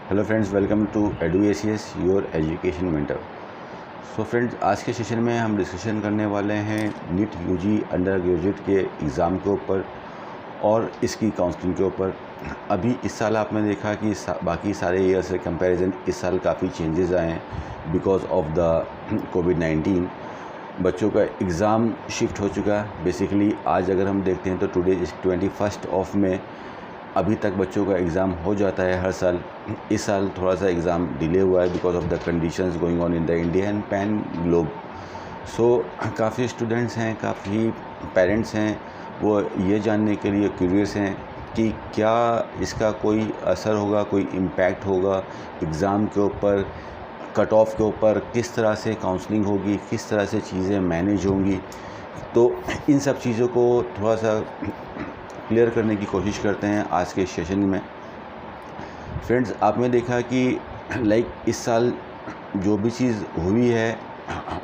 Hello friends, welcome to EduACS your education mentor. So friends, आज के session में हम डिस्कशन करने वाले हैं नीट यूजी अंडर ग्रेजुएट के एग्ज़ाम के ऊपर और इसकी काउंसलिंग के ऊपर। अभी इस साल आपने देखा कि बाकी सारे ईयर से कंपैरिजन इस साल काफ़ी चेंजेस आए हैं बिकॉज ऑफ द कोविड-19। बच्चों का एग्ज़ाम शिफ्ट हो चुका है। बेसिकली आज अगर हम देखते हैं तो टुडे इज़ 21 मई। अभी तक बच्चों का एग्ज़ाम हो जाता है हर साल। इस साल थोड़ा सा एग्ज़ाम डिले हुआ है because of the conditions going on in the India and pan globe. So काफ़ी स्टूडेंट्स हैं, काफ़ी पेरेंट्स हैं, वो ये जानने के लिए क्यूरियस हैं कि क्या इसका कोई असर होगा, कोई इम्पैक्ट होगा एग्ज़ाम के ऊपर, कट ऑफ के ऊपर, किस तरह से काउंसलिंग होगी, किस तरह से चीज़ें मैनेज होंगी। तो इन सब चीज़ों को थोड़ा सा क्लियर करने की कोशिश करते हैं आज के सेशन में। फ्रेंड्स, आपने देखा कि इस साल जो भी चीज़ हुई है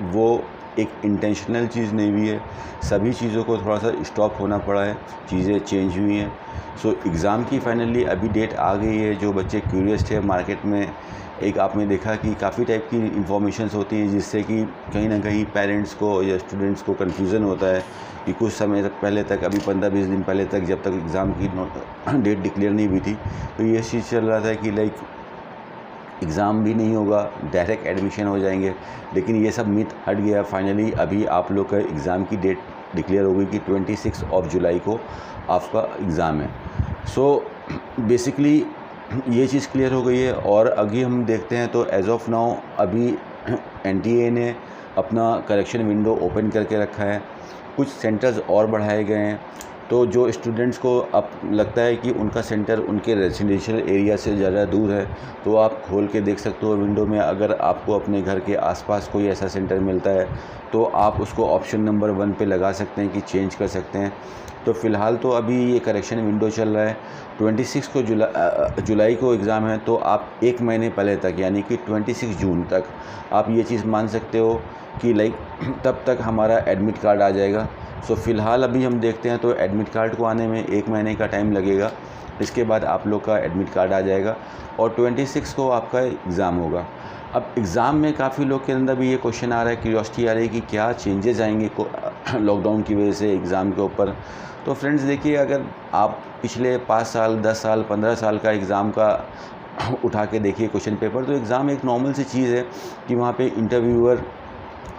वो एक इंटेंशनल चीज़ नहीं हुई है। सभी चीज़ों को थोड़ा सा स्टॉप होना पड़ा है, चीज़ें चेंज हुई हैं। सो एग्ज़ाम की फाइनली अभी डेट आ गई है। जो बच्चे क्यूरियस थे मार्केट में, एक आपने देखा कि काफ़ी टाइप की इंफॉर्मेशंस होती हैं जिससे कि कहीं ना कहीं पेरेंट्स को या स्टूडेंट्स को कन्फ्यूज़न होता है कि कुछ समय तक पहले तक, अभी 15-20 दिन पहले तक, जब तक एग्ज़ाम की डेट डिक्लेयर नहीं हुई थी, तो ये चीज़ चल रहा था कि एग्ज़ाम भी नहीं होगा, डायरेक्ट एडमिशन हो जाएंगे। लेकिन ये सब मिथ हट गया। फाइनली अभी आप लोग का एग्ज़ाम की डेट डिक्लेयर हो गई कि 26 जुलाई को आपका एग्ज़ाम है। सो बेसिकली ये चीज़ क्लियर हो गई है। और अभी हम देखते हैं तो एज़ ऑफ नाउ अभी NTA ने अपना करेक्शन विंडो ओपन करके रखा है। कुछ सेंटर्स और बढ़ाए गए हैं। तो जो स्टूडेंट्स को अब लगता है कि उनका सेंटर उनके रेजिडेंशियल एरिया से ज़्यादा दूर है, तो आप खोल के देख सकते हो विंडो में। अगर आपको अपने घर के आसपास कोई ऐसा सेंटर मिलता है तो आप उसको ऑप्शन नंबर 1 पे लगा सकते हैं कि चेंज कर सकते हैं। तो फ़िलहाल तो अभी ये करेक्शन विंडो चल रहा है। 26 को जुलाई को एग्ज़ाम है, तो आप 1 महीने पहले तक यानी कि 26 जून तक आप ये चीज़ मान सकते हो कि तब तक हमारा एडमिट कार्ड आ जाएगा। सो फ़िलहाल अभी हम देखते हैं तो एडमिट कार्ड को आने में 1 महीने का टाइम लगेगा। इसके बाद आप लोग का एडमिट कार्ड आ जाएगा और 26 को आपका एग्ज़ाम होगा। अब एग्ज़ाम में काफ़ी लोग के अंदर भी ये क्वेश्चन आ रहा है, क्यूरियोसिटी आ रही है कि क्या चेंजेस आएंगे लॉकडाउन की वजह से एग्ज़ाम के ऊपर। तो फ्रेंड्स देखिए, अगर आप पिछले 5 साल, 10 साल, 15 साल का एग्ज़ाम का उठा के देखिए क्वेश्चन पेपर, तो एग्ज़ाम एक नॉर्मल सी चीज़ है कि वहाँ पे इंटरव्यूअर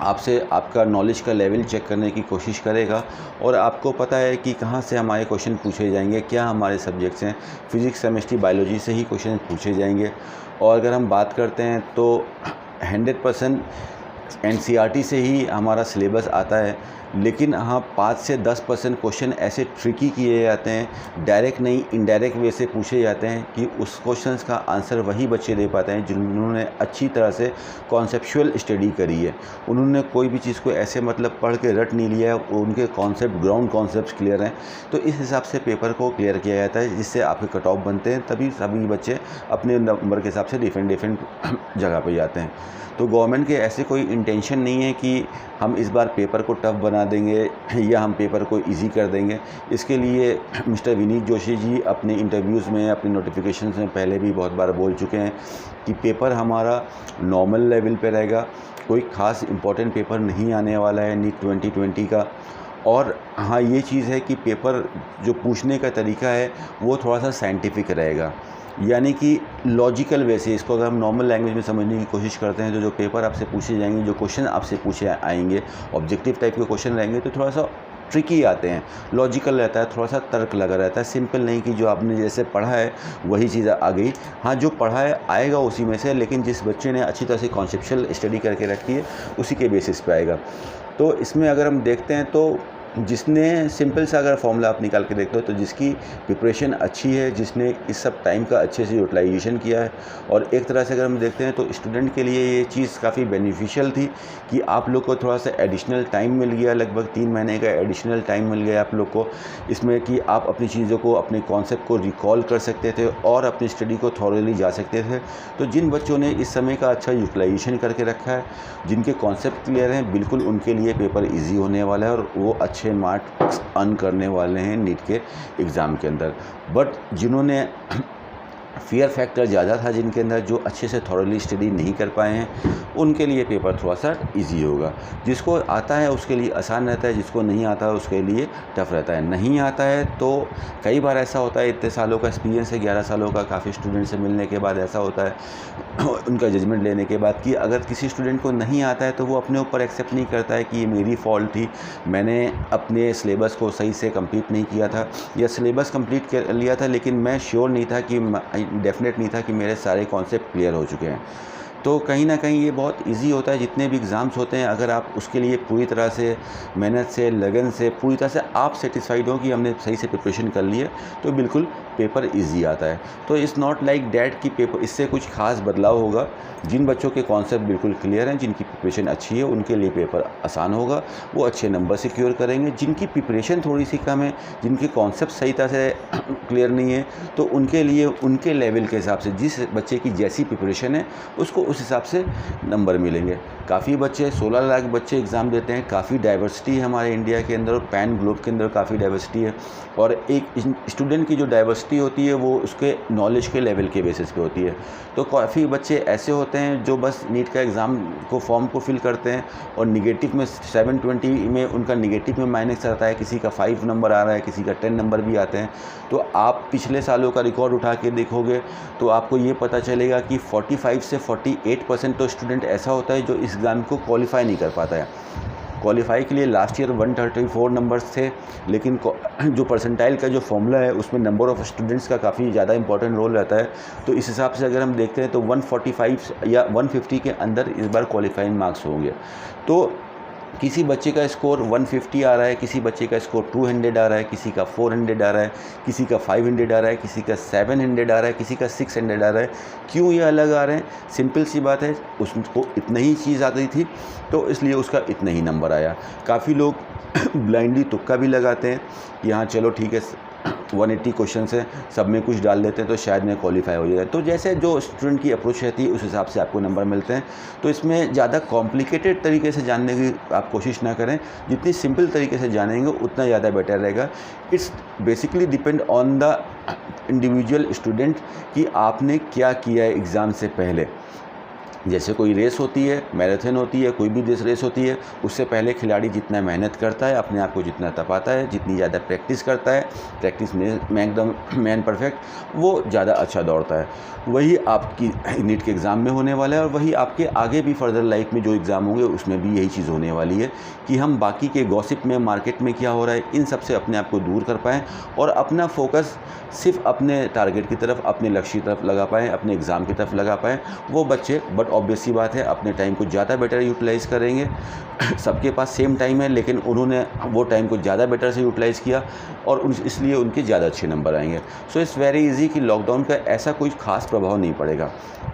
आपसे आपका नॉलेज का लेवल चेक करने की कोशिश करेगा और आपको पता है कि कहाँ से हमारे क्वेश्चन पूछे जाएंगे, क्या हमारे सब्जेक्ट्स हैं। फिज़िक्स, केमिस्ट्री, बायोलॉजी से ही क्वेश्चन पूछे जाएंगे। और अगर हम बात करते हैं तो 100% NCERT से ही हमारा सिलेबस आता है। लेकिन हाँ, 5 से 10% क्वेश्चन ऐसे ट्रिकी किए जाते हैं, डायरेक्ट नहीं इनडायरेक्ट वे से पूछे जाते हैं कि उस क्वेश्चंस का आंसर वही बच्चे दे पाते हैं जिन्होंने अच्छी तरह से कॉन्सेप्चुअल स्टडी करी है। उन्होंने कोई भी चीज़ को ऐसे पढ़ के रट नहीं लिया है, उनके कॉन्सेप्ट, ग्राउंड कॉन्सेप्ट क्लियर हैं। तो इस हिसाब से पेपर को क्लियर किया जाता है जिससे आपके कट ऑफ बनते हैं। तभी सभी बच्चे अपने नंबर के हिसाब से डिफरेंट जगह पर जाते हैं। तो गवर्नमेंट के ऐसे कोई इंटेंशन नहीं है कि हम इस बार पेपर को टफ बना देंगे या हम पेपर को इजी कर देंगे। इसके लिए मिस्टर विनीत जोशी जी अपने इंटरव्यूज़ में, अपने नोटिफिकेशंस में पहले भी बहुत बार बोल चुके हैं कि पेपर हमारा नॉर्मल लेवल पे रहेगा। कोई ख़ास इम्पोर्टेंट पेपर नहीं आने वाला है नीट 2020 का। और हाँ, ये चीज़ है कि पेपर जो पूछने का तरीका है वो थोड़ा सा साइंटिफिक रहेगा, यानी कि लॉजिकल वे से। इसको अगर हम नॉर्मल लैंग्वेज में समझने की कोशिश करते हैं तो जो पेपर आपसे पूछे जाएंगे, जो क्वेश्चन आपसे पूछे आएंगे, ऑब्जेक्टिव टाइप के क्वेश्चन रहेंगे, तो थोड़ा सा ट्रिकी आते हैं, लॉजिकल रहता है, थोड़ा सा तर्क लगा रहता है। सिंपल नहीं कि जो आपने जैसे पढ़ा है वही चीज़ आ गई। हाँ, जो पढ़ा है आएगा उसी में से, लेकिन जिस बच्चे ने अच्छी तरह से कॉन्सेप्चुअल स्टडी करके रखी है उसी के बेसिस पे आएगा। तो इसमें अगर हम देखते हैं तो जिसने सिंपल सा अगर फॉर्मूला आप निकाल के देखते हो, तो जिसकी प्रिपरेशन अच्छी है, जिसने इस सब टाइम का अच्छे से यूटिलाइजेशन किया है, और एक तरह से अगर हम देखते हैं तो स्टूडेंट के लिए ये चीज़ काफ़ी बेनिफिशियल थी कि आप लोग को थोड़ा सा एडिशनल टाइम मिल गया। लगभग 3 महीने का एडिशनल टाइम मिल गया आप लोग को, इसमें कि आप अपनी चीज़ों को, अपने कॉन्सेप्ट को रिकॉल कर सकते थे और अपनी स्टडी को थॉरली जा सकते थे। तो जिन बच्चों ने इस समय का अच्छा यूटिलाइजेशन करके रखा है, जिनके कॉन्सेप्ट क्लियर हैं, बिल्कुल उनके लिए पेपर ईजी होने वाला है और वो अच्छे मार्क्स अर्न करने वाले हैं नीट के एग्ज़ाम के अंदर। बट जिन्होंने फ़ियर फैक्टर ज़्यादा था जिनके अंदर, जो अच्छे से थॉरली स्टडी नहीं कर पाए हैं, उनके लिए पेपर थोड़ा सा इजी होगा। जिसको आता है उसके लिए आसान रहता है, जिसको नहीं आता है उसके लिए टफ़ रहता है। नहीं आता है तो कई बार ऐसा होता है, इतने सालों का एक्सपीरियंस है, 11 सालों का, काफ़ी स्टूडेंट से मिलने के बाद ऐसा होता है उनका जजमेंट लेने के बाद कि अगर किसी स्टूडेंट को नहीं आता है तो वो अपने ऊपर एक्सेप्ट नहीं करता है कि ये मेरी फ़ॉल्ट थी, मैंने अपने सिलेबस को सही से कंप्लीट नहीं किया था, या सिलेबस कंप्लीट कर लिया था लेकिन मैं श्योर नहीं था कि डेफिनेट नहीं था कि मेरे सारे कॉन्सेप्ट क्लियर हो चुके हैं। तो कहीं ना कहीं ये बहुत इजी होता है, जितने भी एग्ज़ाम्स होते हैं, अगर आप उसके लिए पूरी तरह से मेहनत से, लगन से, पूरी तरह से आप सेटिस्फाइड हो कि हमने सही से प्रिपरेशन कर ली है, तो बिल्कुल पेपर इजी आता है। तो इट्स नॉट लाइक डैट कि पेपर इससे कुछ खास बदलाव होगा। जिन बच्चों के कॉन्सेप्ट बिल्कुल क्लियर हैं, जिनकी प्रिपरेशन अच्छी है, उनके लिए पेपर आसान होगा, वो अच्छे नंबर सिक्योर करेंगे। जिनकी प्रिपरेशन थोड़ी सी कम है, जिनके कॉन्सेप्ट सही तरह से क्लियर नहीं है, तो उनके लिए उनके लेवल के हिसाब से, जिस बच्चे की जैसी प्रिपरेशन है उसको उस हिसाब से नंबर मिलेंगे। काफ़ी बच्चे, 16 लाख बच्चे एग्ज़ाम देते हैं, काफ़ी डाइवर्सिटी है हमारे इंडिया के अंदर, और पैन ग्लोब के अंदर काफ़ी डाइवर्सिटी है। और एक स्टूडेंट की जो डाइवर्सिटी होती है वो उसके नॉलेज के लेवल के बेसिस पे होती है। तो काफ़ी बच्चे ऐसे होते हैं जो बस नीट का एग्ज़ाम को फॉर्म को फिल करते हैं और निगेटिव में 720 में उनका निगेटिव में माइनस आता है, किसी का 5 नंबर आ रहा है, किसी का 10 नंबर भी आते हैं। तो आप पिछले सालों का रिकॉर्ड उठा के देखोगे तो आपको ये पता चलेगा कि 45 से 48% तो स्टूडेंट ऐसा होता है जो इस एग्ज़ाम को क्वालिफाई नहीं कर पाता है। क्वालिफाई के लिए लास्ट ईयर 134 नंबर्स थे, लेकिन जो परसेंटाइल का जो फॉर्मूला है उसमें नंबर ऑफ़ स्टूडेंट्स का काफ़ी ज़्यादा इंपॉर्टेंट रोल रहता है। तो इस हिसाब से अगर हम देखते हैं तो 145 या 150 के अंदर इस बार क्वालिफाइंग मार्क्स होंगे। तो किसी बच्चे का स्कोर 150 आ रहा है, किसी बच्चे का स्कोर 200 आ रहा है, किसी का 400 आ रहा है, किसी का 500 आ रहा है, किसी का 700 आ रहा है, किसी का 600 आ रहा है। क्यों ये अलग आ रहे हैं? सिंपल सी बात है, उसको इतना ही चीज़ आती थी तो इसलिए उसका इतना ही नंबर आया। काफ़ी लोग ब्लाइंडली तुक्का भी लगाते हैं कि हाँ चलो ठीक है 180 क्वेश्चन है, सब में कुछ डाल देते हैं तो शायद मैं क्वालिफाई हो जाएगा। तो जैसे जो स्टूडेंट की अप्रोच रहती है उस हिसाब से आपको नंबर मिलते हैं। तो इसमें ज़्यादा कॉम्प्लिकेटेड तरीके से जानने की आप कोशिश ना करें, जितनी सिंपल तरीके से जानेंगे उतना ज़्यादा बेटर रहेगा। It's basically depend on the individual student कि आपने क्या किया है एग्ज़ाम से पहले। जैसे कोई रेस होती है, मैराथन होती है, कोई भी रेस होती है, उससे पहले खिलाड़ी जितना मेहनत करता है, अपने आप को जितना तपाता है, जितनी ज़्यादा प्रैक्टिस करता है, प्रैक्टिस में एकदम मैन परफेक्ट, वो ज़्यादा अच्छा दौड़ता है। वही आपकी नीट के एग्ज़ाम में होने वाला है और वही आपके आगे भी फर्दर लाइफ में जो एग्ज़ाम होंगे उसमें भी यही चीज़ होने वाली है कि हम बाकी के गॉसिप में, मार्केट में क्या हो रहा है, इन सब से अपने आप को दूर कर पाएँ और अपना फोकस सिर्फ अपने टारगेट की तरफ, अपने लक्ष्य की तरफ लगा पाएँ, अपने एग्ज़ाम की तरफ लगा पाएँ। वो बच्चे बट ऑब्वियस सी बात है अपने टाइम को ज़्यादा बेटर यूटिलाइज़ करेंगे। सबके पास सेम टाइम है लेकिन उन्होंने वो टाइम को ज़्यादा बेटर से यूटिलाइज़ किया और इसलिए उनके ज़्यादा अच्छे नंबर आएंगे। सो इट्स वेरी इजी कि लॉकडाउन का ऐसा कोई ख़ास प्रभाव नहीं पड़ेगा।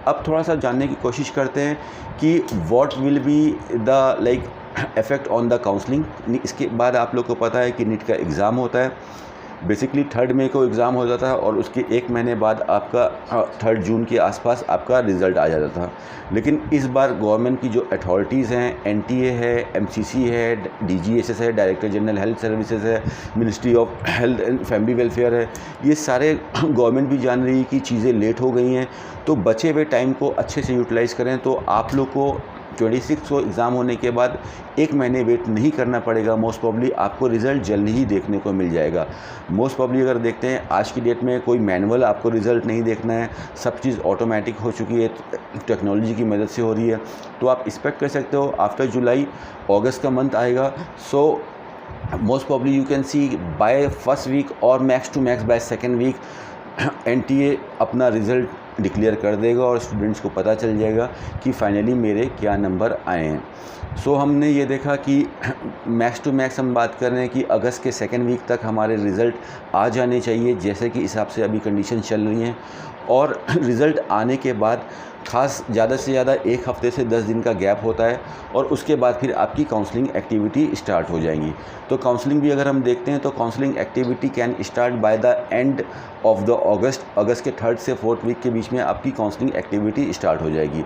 अब थोड़ा सा जानने की कोशिश करते हैं कि what will be the like effect on the counselling. इसके बाद आप लोग को पता है कि नीट का एग्ज़ाम होता है। बेसिकली 3 मई को एग्ज़ाम हो जाता है और उसके 1 महीने बाद आपका 3 जून के आसपास आपका रिज़ल्ट आ जाता था। लेकिन इस बार गवर्नमेंट की जो अथॉरिटीज़ हैं, एनटीए है, एमसीसी है, डीजीएचएस है, डायरेक्टर जनरल हेल्थ सर्विसेज है, ministry of health and family welfare है, ये सारे गवर्नमेंट भी जान रही है कि चीज़ें लेट हो गई हैं। तो बचे हुए टाइम को अच्छे से यूटिलाइज़ करें। तो आप लोग को 26 को एग्ज़ाम होने के बाद 1 महीने वेट नहीं करना पड़ेगा। मोस्ट प्रॉब्ली आपको रिज़ल्ट जल्दी ही देखने को मिल जाएगा। मोस्ट प्रॉब्ली अगर देखते हैं आज की डेट में कोई मैनुअल आपको रिज़ल्ट नहीं देखना है, सब चीज़ ऑटोमेटिक हो चुकी है, टेक्नोलॉजी की मदद से हो रही है। तो आप एक्सपेक्ट कर सकते हो आफ्टर जुलाई अगस्त का मंथ आएगा। So most probably you can see by first week और max to max by second week NTA अपना रिज़ल्ट डिक्लेयर कर देगा और स्टूडेंट्स को पता चल जाएगा कि फाइनली मेरे क्या नंबर आए हैं। सो हमने ये देखा कि मैक्स टू मैक्स हम बात कर रहे हैं कि अगस्त के सेकेंड वीक तक हमारे रिज़ल्ट आ जाने चाहिए, जैसे कि हिसाब से अभी कंडीशन चल रही हैं। और रिज़ल्ट आने के बाद खास ज़्यादा से ज़्यादा 1 हफ़्ते से 10 दिन का गैप होता है और उसके बाद फिर आपकी काउंसलिंग एक्टिविटी स्टार्ट हो जाएंगी। तो काउंसलिंग भी अगर हम देखते हैं तो counselling activity can start by the end of the August के 3rd से 4th वीक के बीच में आपकी काउंसलिंग एक्टिविटी स्टार्ट हो जाएगी।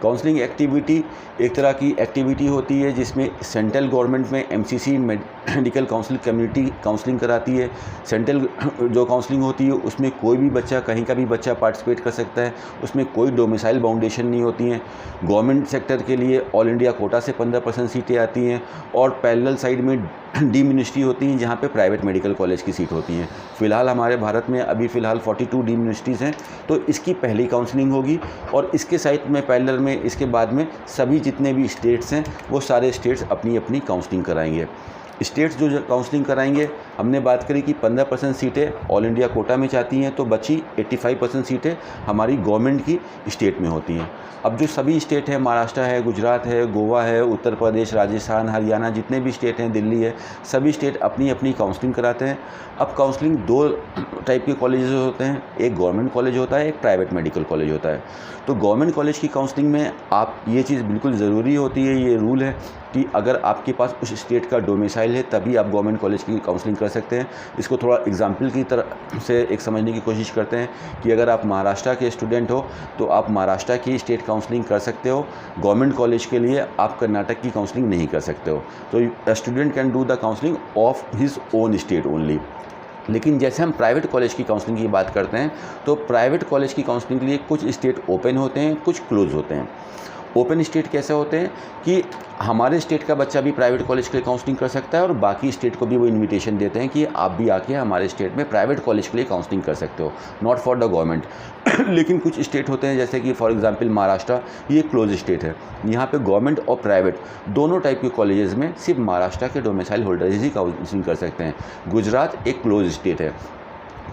काउंसलिंग एक्टिविटी एक तरह की एक्टिविटी होती है जिसमें सेंट्रल गवर्नमेंट में MCC medical council community counselling कराती है। सेंट्रल जो काउंसलिंग होती है उसमें कोई भी बच्चा, कहीं का भी बच्चा पार्टिसिपेट कर सकता है, उसमें कोई डोमिसाइल बाउंडेशन नहीं होती हैं। गवर्नमेंट सेक्टर के लिए ऑल इंडिया कोटा से 15% सीटें आती हैं और पैरेलल साइड में डी मिनिस्ट्री होती हैं जहाँ पे प्राइवेट मेडिकल कॉलेज की सीट होती हैं। फ़िलहाल हमारे भारत में अभी फ़िलहाल 42 डी मिनिस्ट्रीज़ हैं, तो इसकी पहली काउंसलिंग होगी और इसके साइड में पैरेलल में इसके बाद में सभी जितने भी स्टेट्स हैं वो सारे स्टेट्स अपनी अपनी काउंसलिंग कराएंगे। स्टेट्स जो काउंसलिंग कराएंगे, हमने बात करी कि 15% सीटें ऑल इंडिया कोटा में चाहती हैं, तो बची 85% सीटें हमारी गवर्नमेंट की स्टेट में होती हैं। अब जो सभी स्टेट हैं, महाराष्ट्र है, गुजरात है, गोवा है, उत्तर प्रदेश, राजस्थान, हरियाणा, जितने भी स्टेट हैं, दिल्ली है, सभी स्टेट अपनी अपनी काउंसलिंग कराते हैं। अब काउंसलिंग दो टाइप के कॉलेजेस होते हैं, एक गवर्नमेंट कॉलेज होता है, एक प्राइवेट मेडिकल कॉलेज होता है। तो गवर्नमेंट कॉलेज की काउंसलिंग में आप ये चीज़ बिल्कुल ज़रूरी होती है, ये रूल है कि अगर आपके पास उस स्टेट का डोमिसाइल है तभी आप गवर्नमेंट कॉलेज की काउंसलिंग कर सकते हैं। इसको थोड़ा एग्जाम्पल की तरह से एक समझने की कोशिश करते हैं कि अगर आप महाराष्ट्र के स्टूडेंट हो तो आप महाराष्ट्र की स्टेट काउंसलिंग कर सकते हो, गवर्नमेंट कॉलेज के लिए आप कर्नाटक की काउंसलिंग नहीं कर सकते हो। तो student can do the counselling of his own state only. लेकिन जैसे हम प्राइवेट कॉलेज की काउंसलिंग की बात करते हैं तो प्राइवेट कॉलेज की काउंसलिंग के लिए कुछ स्टेट ओपन होते हैं, कुछ क्लोज होते हैं। ओपन स्टेट कैसे होते हैं कि हमारे स्टेट का बच्चा भी प्राइवेट कॉलेज के लिए काउंसलिंग कर सकता है और बाकी स्टेट को भी वो इनविटेशन देते हैं कि आप भी आके हमारे स्टेट में प्राइवेट कॉलेज के लिए काउंसलिंग कर सकते हो, नॉट फॉर द गवर्नमेंट। लेकिन कुछ स्टेट होते हैं जैसे कि फॉर एग्जांपल महाराष्ट्र, ये क्लोज स्टेट है, यहाँ पे गवर्नमेंट और प्राइवेट दोनों टाइप के कॉलेजेस में सिर्फ महाराष्ट्र के डोमिसाइल होल्डर्स ही काउंसलिंग कर सकते हैं। गुजरात एक क्लोज स्टेट है,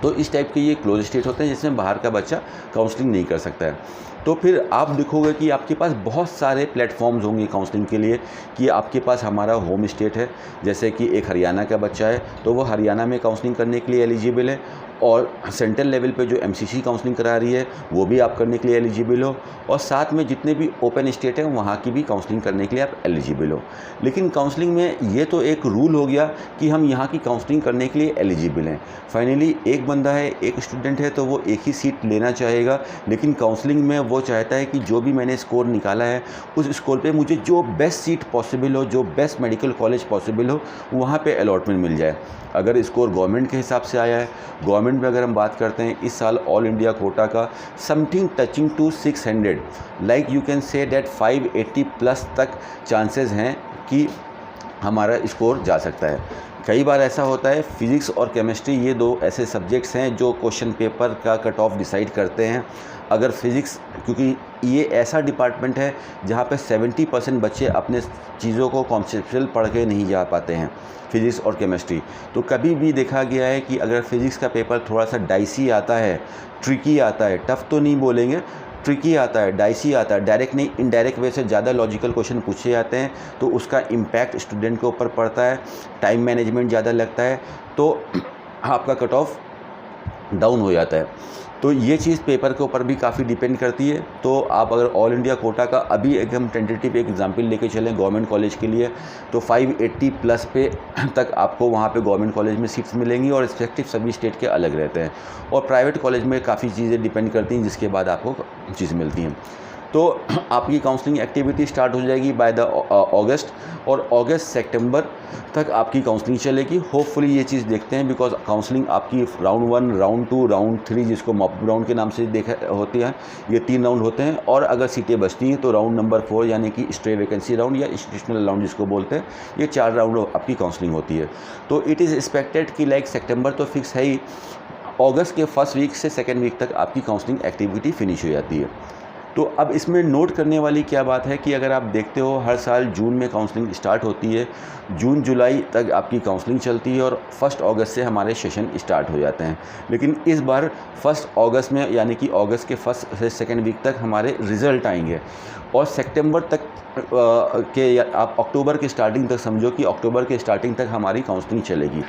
तो इस टाइप के ये क्लोज स्टेट होते हैं जिसमें बाहर का बच्चा काउंसलिंग नहीं कर सकता है। तो फिर आप देखोगे कि आपके पास बहुत सारे प्लेटफॉर्म्स होंगे काउंसलिंग के लिए कि आपके पास हमारा होम स्टेट है, जैसे कि एक हरियाणा का बच्चा है तो वो हरियाणा में काउंसलिंग करने के लिए एलिजिबल है, और सेंट्रल लेवल पे जो एमसीसी काउंसलिंग करा रही है वो भी आप करने के लिए एलिजिबल हो, और साथ में जितने भी ओपन स्टेट हैं वहाँ की भी काउंसलिंग करने के लिए आप एलिजिबल हो। लेकिन काउंसलिंग में ये तो एक रूल हो गया कि हम यहाँ की काउंसलिंग करने के लिए एलिजिबल हैं। फाइनली एक बंदा है, एक स्टूडेंट है, तो वो एक ही सीट लेना चाहेगा, लेकिन काउंसलिंग में वो चाहता है कि जो भी मैंने स्कोर निकाला है उस स्कोर पे मुझे जो बेस्ट सीट पॉसिबल हो, जो बेस्ट मेडिकल कॉलेज पॉसिबल हो, वहाँ पे अलॉटमेंट मिल जाए। अगर स्कोर गवर्नमेंट के हिसाब से आया है, गवर्नमेंट में अगर हम बात करते हैं इस साल ऑल इंडिया कोटा का something touching to 600, like you can say that 580 plus तक चांसेस हैं कि हमारा स्कोर जा सकता है। कई बार ऐसा होता है, फिज़िक्स और केमिस्ट्री ये दो ऐसे सब्जेक्ट्स हैं जो क्वेश्चन पेपर का कट ऑफ डिसाइड करते हैं। अगर फिज़िक्स, क्योंकि ये ऐसा डिपार्टमेंट है जहाँ पे 70% बच्चे अपने चीज़ों को कॉन्सेप्चुअल पढ़ के नहीं जा पाते हैं, फिज़िक्स और केमिस्ट्री। तो कभी भी देखा गया है कि अगर फिज़िक्स का पेपर थोड़ा सा डाइसी आता है, ट्रिकी आता है, टफ़ तो नहीं बोलेंगे, ट्रिकी आता है, डाइसी आता है, डायरेक्ट नहीं इनडायरेक्ट वे से ज़्यादा लॉजिकल क्वेश्चन पूछे जाते हैं, तो उसका इम्पैक्ट स्टूडेंट के ऊपर पड़ता है, टाइम मैनेजमेंट ज़्यादा लगता है, तो आपका कट ऑफ डाउन हो जाता है। तो ये चीज़ पेपर के ऊपर भी काफ़ी डिपेंड करती है। तो आप अगर ऑल इंडिया कोटा का अभी एकदम टेंटेटिव एक एग्जांपल लेके चलें गवर्नमेंट कॉलेज के लिए, तो 580 प्लस पे तक आपको वहाँ पे गवर्नमेंट कॉलेज में सीट्स मिलेंगी, और रिस्पेक्टिव सभी स्टेट के अलग रहते हैं, और प्राइवेट कॉलेज में काफ़ी चीज़ें डिपेंड करती हैं जिसके बाद आपको चीज़ मिलती हैं। तो आपकी काउंसलिंग एक्टिविटी स्टार्ट हो जाएगी बाय द अगस्त, और अगस्त सितंबर तक आपकी काउंसलिंग चलेगी। होपफुली ये चीज़ देखते हैं, बिकॉज काउंसलिंग आपकी राउंड 1, राउंड 2, राउंड 3, जिसको मॉक राउंड के नाम से देखा होती है, ये 3 राउंड होते हैं, और अगर सीटें बचती हैं तो राउंड नंबर 4 यानी कि स्ट्रे वैकेंसी राउंड या इंस्टीट्यूशनल राउंड जिसको बोलते हैं, ये 4 राउंड आपकी काउंसलिंग होती है। तो इट इज़ एक्सपेक्टेड कि लाइक सितंबर तो फिक्स है ही, अगस्त के फर्स्ट वीक से सेकेंड वीक तक आपकी काउंसलिंग एक्टिविटी फिनिश हो जाती है। तो अब इसमें नोट करने वाली क्या बात है कि अगर आप देखते हो हर साल जून में काउंसलिंग स्टार्ट होती है, जून जुलाई तक आपकी काउंसलिंग चलती है, और 1 अगस्त से हमारे सेशन स्टार्ट हो जाते हैं। लेकिन इस बार 1 अगस्त में यानी कि अगस्त के फर्स्ट से सेकेंड वीक तक हमारे रिज़ल्ट आएंगे, और सितंबर तक के या आप अक्टूबर के स्टार्टिंग तक समझो कि अक्टूबर के स्टार्टिंग तक हमारी काउंसलिंग चलेगी।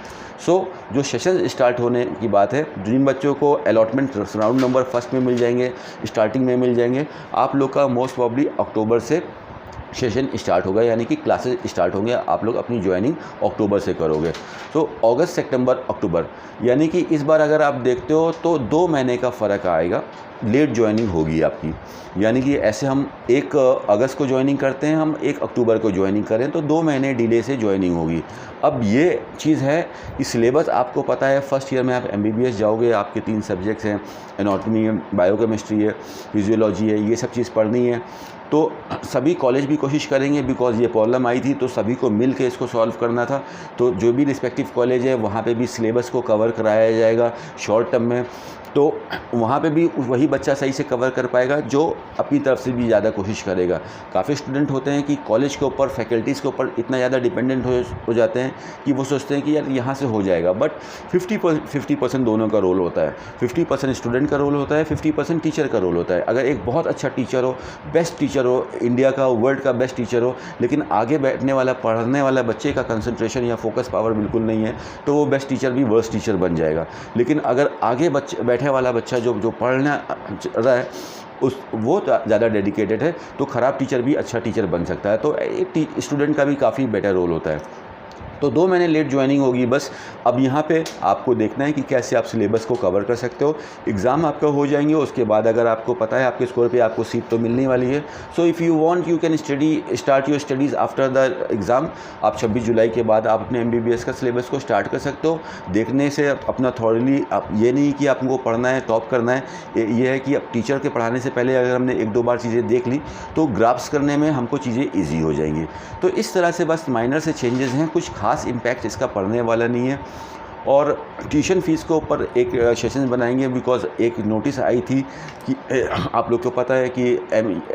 सो जो सेशन स्टार्ट होने की बात है, जिन बच्चों को अलॉटमेंट राउंड नंबर 1 में मिल जाएंगे, स्टार्टिंग में मिल जाएंगे, आप लोग का मोस्ट प्रॉब्ली अक्टूबर से सेशन स्टार्ट होगा, यानी कि क्लासेस स्टार्ट होंगे, आप लोग अपनी ज्वाइनिंग अक्टूबर से करोगे। तो अगस्त, सितंबर, अक्टूबर, यानी कि इस बार अगर आप देखते हो तो 2 महीने का फ़र्क आएगा लेट ज्वाइनिंग होगी आपकी, यानी कि ऐसे हम 1 अगस्त को ज्वाइनिंग करते हैं, हम 1 अक्टूबर को ज्वाइनिंग करें तो 2 महीने डिले से ज्वाइनिंग होगी। अब ये चीज़ है कि सिलेबस आपको पता है, फर्स्ट ईयर में आप MBBS जाओगे, आपके 3 सब्जेक्ट्स हैं, एनाटॉमी है, बायोकेमिस्ट्री है, फिजियोलॉजी है, ये सब चीज़ पढ़नी है। तो सभी कॉलेज भी कोशिश करेंगे, बिकॉज़ ये प्रॉब्लम आई थी तो सभी को मिल के इसको सॉल्व करना था। तो जो भी रिस्पेक्टिव कॉलेज है वहाँ पे भी सिलेबस को कवर कराया जाएगा शॉर्ट टर्म में, तो वहाँ पे भी वही बच्चा सही से कवर कर पाएगा जो अपनी तरफ से भी ज़्यादा कोशिश करेगा। काफ़ी स्टूडेंट होते हैं कि कॉलेज के ऊपर, फैकल्टीज़ के ऊपर इतना ज़्यादा डिपेंडेंट हो जाते हैं कि वो सोचते हैं कि यार यहाँ से हो जाएगा, बट 50% दोनों का रोल होता है। 50% स्टूडेंट का रोल होता है, 50% टीचर का रोल होता है। अगर एक बहुत अच्छा टीचर हो, बेस्ट टीचर हो, इंडिया का, वर्ल्ड का बेस्ट टीचर हो, लेकिन आगे बैठने वाला, पढ़ने वाला बच्चे का कंसंट्रेशन या फोकस पावर बिल्कुल नहीं है, तो वो बेस्ट टीचर भी वर्स्ट टीचर बन जाएगा। लेकिन अगर आगे बैठे वाला बच्चा जो पढ़ना रहा है वो ज़्यादा डेडिकेटेड है, तो ख़राब टीचर भी अच्छा टीचर बन सकता है। तो एक स्टूडेंट का भी काफ़ी बेटर रोल होता है। तो 2 महीने लेट ज्वाइनिंग होगी बस। अब यहाँ पे आपको देखना है कि कैसे आप सिलेबस को कवर कर सकते हो। एग्ज़ाम आपका हो जाएंगे, उसके बाद अगर आपको पता है आपके स्कोर पे आपको सीट तो मिलने वाली है, so if you want you can start your studies after the exam. आप 26 जुलाई के बाद आप अपने MBBS का सिलेबस को स्टार्ट कर सकते हो। देखने से अपना थॉरली, आप ये नहीं कि आपको पढ़ना है, टॉप करना है, ये है कि अब टीचर के पढ़ाने से पहले अगर हमने 1-2 बार चीज़ें देख ली तो ग्राफ्स करने में हमको चीज़ें ईजी हो जाएंगी। तो इस तरह से बस माइनर से चेंजेस हैं, कुछ खास इम्पैक्ट इसका पड़ने वाला नहीं है। और ट्यूशन फ़ीस के ऊपर एक सेशन बनाएंगे, बिकॉज़ एक नोटिस आई थी कि आप लोग को पता है कि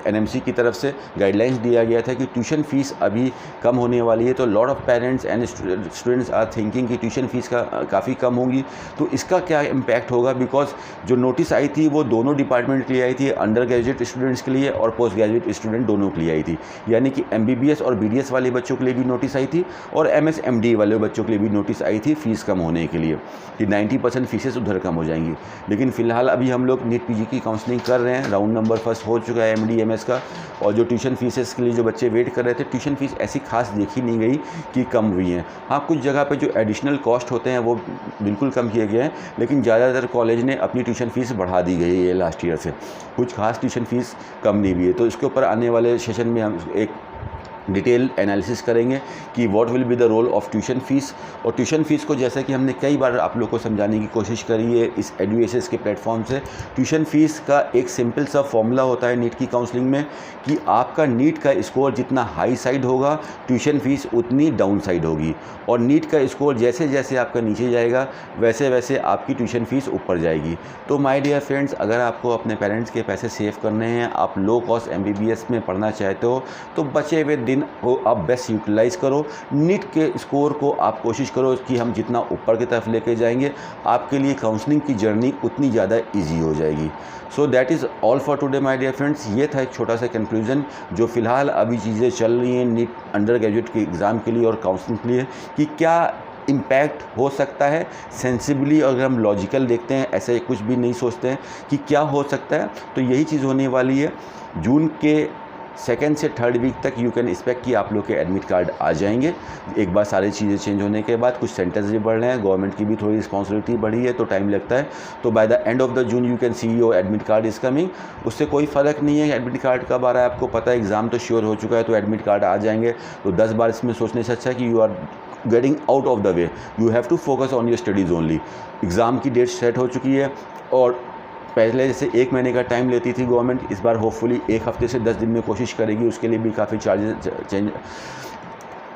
NMC की तरफ से गाइडलाइंस दिया गया था कि ट्यूशन फ़ीस अभी कम होने वाली है। तो lot of parents and students are thinking कि ट्यूशन फ़ीस का काफ़ी कम होगी। तो इसका क्या इम्पैक्ट होगा, बिकॉज़ जो नोटिस आई थी वो दोनों डिपार्टमेंट के लिए आई थी, अंडर ग्रेजुएट स्टूडेंट्स के लिए और पोस्ट ग्रेजुएट स्टूडेंट दोनों के लिए आई थी। यानी कि MBBS और BDS वाले बच्चों के लिए भी नोटिस आई थी और MS MD वाले बच्चों के लिए भी नोटिस आई थी फ़ीस कम होने के लिए, कि 90% फीसेस उधर कम हो जाएंगी। लेकिन फ़िलहाल अभी हम लोग नीट PG की काउंसलिंग कर रहे हैं, राउंड नंबर फर्स्ट हो चुका है MD MS का, और जो ट्यूशन फीसेस के लिए जो बच्चे वेट कर रहे थे, ट्यूशन फ़ीस ऐसी खास देखी नहीं गई कि कम हुई हैं। हाँ, कुछ जगह पे जो एडिशनल कॉस्ट होते हैं वो बिल्कुल कम किए गए हैं, लेकिन ज़्यादातर कॉलेज ने अपनी ट्यूशन फ़ीस बढ़ा दी गई है लास्ट ईयर से, कुछ खास ट्यूशन फ़ीस कम नहीं हुई है। तो इसके ऊपर आने वाले सेशन में हम एक डिटेल एनालिसिस करेंगे कि what will be the role of tuition fees. और ट्यूशन फ़ीस को, जैसा कि हमने कई बार आप लोग को समझाने की कोशिश करी है इस EduACS के प्लेटफॉर्म से, ट्यूशन फ़ीस का एक सिंपल सा फॉर्मूला होता है नीट की काउंसलिंग में कि आपका नीट का स्कोर जितना हाई साइड होगा, ट्यूशन फ़ीस उतनी डाउन साइड होगी, और नीट का स्कोर जैसे जैसे आपका नीचे जाएगा वैसे वैसे आपकी ट्यूशन फ़ीस ऊपर जाएगी। तो माय डियर फ्रेंड्स, अगर आपको अपने पेरेंट्स के पैसे सेव करने हैं, आप लो कॉस्ट MBBS में पढ़ना चाहते हो, तो बचे हुए दिन को आप बेस्ट यूटिलाइज़ करो। नीट के स्कोर को आप कोशिश करो कि हम जितना ऊपर की तरफ लेके जाएंगे, आपके लिए काउंसलिंग की जर्नी उतनी ज़्यादा ईजी हो जाएगी। So that is all for today my dear friends. ये था एक छोटा सा कंक्लूजन, जो फ़िलहाल अभी चीज़ें चल रही हैं नीट अंडर ग्रेजुएट के एग्ज़ाम के लिए और काउंसलिंग के लिए, कि क्या इम्पैक्ट हो सकता है। सेंसिबली अगर हम लॉजिकल देखते हैं, ऐसे कुछ भी नहीं सोचते हैं कि क्या हो सकता है, तो यही चीज़ होने वाली है। जून के 2nd से 3rd वीक तक यू कैन एक्सपेक्ट कि आप लोग के एडमिट कार्ड आ जाएंगे। एक बार सारी चीज़ें चेंज होने के बाद कुछ सेंटर्स भी बढ़ रहे हैं, गवर्नमेंट की भी थोड़ी रिस्पॉन्सिबिलिटी बढ़ी है, तो टाइम लगता है। तो bye the end of the June you can see your admit card is coming. उससे कोई फ़र्क नहीं है एडमिट कार्ड कब आ रहा है, आपको पता है एग्ज़ाम तो श्योर हो चुका है, तो एडमिट कार्ड आ जाएंगे। तो 10 बार इसमें सोचने से अच्छा कि you are getting out of the way, you have to focus on your studies only. Exam की डेट सेट हो चुकी है, और पहले जैसे 1 महीने का टाइम लेती थी गवर्नमेंट, इस बार होपफुली 1 हफ्ते से 10 दिन में कोशिश करेगी। उसके लिए भी काफ़ी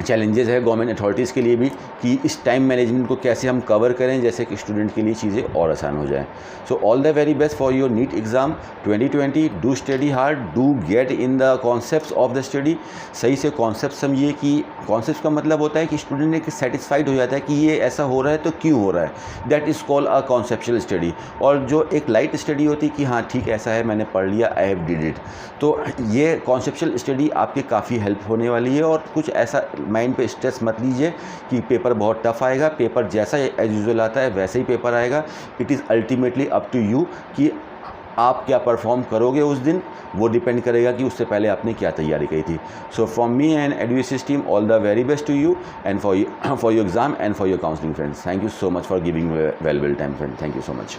चैलेंजेस है गवर्नमेंट अथॉरिटीज़ के लिए भी, कि इस टाइम मैनेजमेंट को कैसे हम कवर करें, जैसे कि स्टूडेंट के लिए चीज़ें और आसान हो जाएं। So all the very best for your NEET exam 2020। Do study hard, do get in the concepts of the study. सही से कॉन्सेप्ट समझिए, कि कॉन्सेप्ट का मतलब होता है कि स्टूडेंट एक सेटिस्फाइड हो जाता है कि ये ऐसा हो रहा है तो क्यों हो रहा है, that is called a conceptual study. और जो एक लाइट स्टडी होती है कि हाँ ठीक ऐसा है, मैंने पढ़ लिया, आई हैव डिड इट। तो ये कॉन्सेप्चुअल स्टडी आपके काफ़ी हेल्प होने वाली है। और कुछ ऐसा माइंड पे स्ट्रेस मत लीजिए कि पेपर बहुत टफ आएगा, पेपर जैसा एज यूजुअल आता है वैसे ही पेपर आएगा। It is ultimately up to you कि आप क्या परफॉर्म करोगे उस दिन, वो डिपेंड करेगा कि उससे पहले आपने क्या तैयारी की थी। So from me and EduACS team, all the very best to you and for your exam and for your counselling friends. Thank you so much for giving valuable time friend, thank you so much.